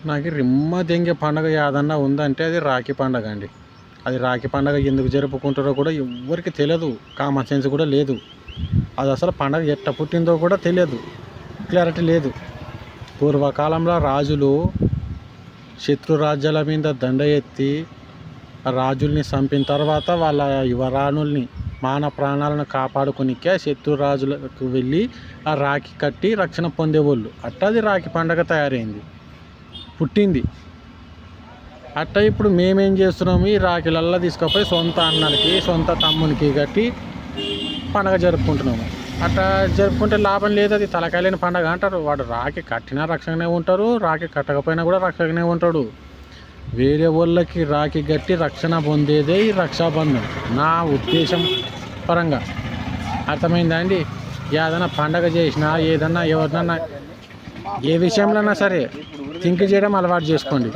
నాకు రిమ్మ దెంగే పండగ ఏదన్నా ఉందంటే అది రాఖీ పండగ అండి. అది రాఖీ పండగ ఎందుకు జరుపుకుంటారో కూడా ఎవ్వరికి తెలియదు, కామన్ సెన్స్ కూడా లేదు. అది అసలు పండగ ఎట్ట పుట్టిందో కూడా తెలియదు, క్లారిటీ లేదు. పూర్వకాలంలో రాజులు శత్రు రాజ్యాల మీద దండ ఎత్తి రాజుల్ని చంపిన తర్వాత వాళ్ళ యువరాణుల్ని మాన ప్రాణాలను కాపాడుకునికే శత్రు రాజులకు వెళ్ళి ఆ రాఖీ కట్టి రక్షణ పొందేవాళ్ళు. అట్టది రాఖీ పండగ తయారైంది, పుట్టింది. అట్ట ఇప్పుడు మేమేం చేస్తున్నాము, ఈ రాఖీలల్లా తీసుకుపోయి సొంత అన్నలకి సొంత తమ్మునికి కట్టి పండగ జరుపుకుంటున్నాము. అట్లా జరుపుకుంటే లాభం లేదు, అది తలకాయలేని పండగ అంటారు. వాడు రాఖీ కట్టినా రక్షణనే ఉంటారు, రాఖీ కట్టకపోయినా కూడా రక్షణనే ఉంటాడు. వేరే వాళ్ళకి రాఖీ కట్టి రక్షణ పొందేదే ఈ రక్షాబంధన్ నా ఉద్దేశం పరంగా. అర్థమైందా అండి? ఏదైనా పండగ చేసినా ఏదన్నా ఎవరినన్నా ఏ విషయంలోనా సరే థింక్ చేయడం అలవాటు చేసుకోండి.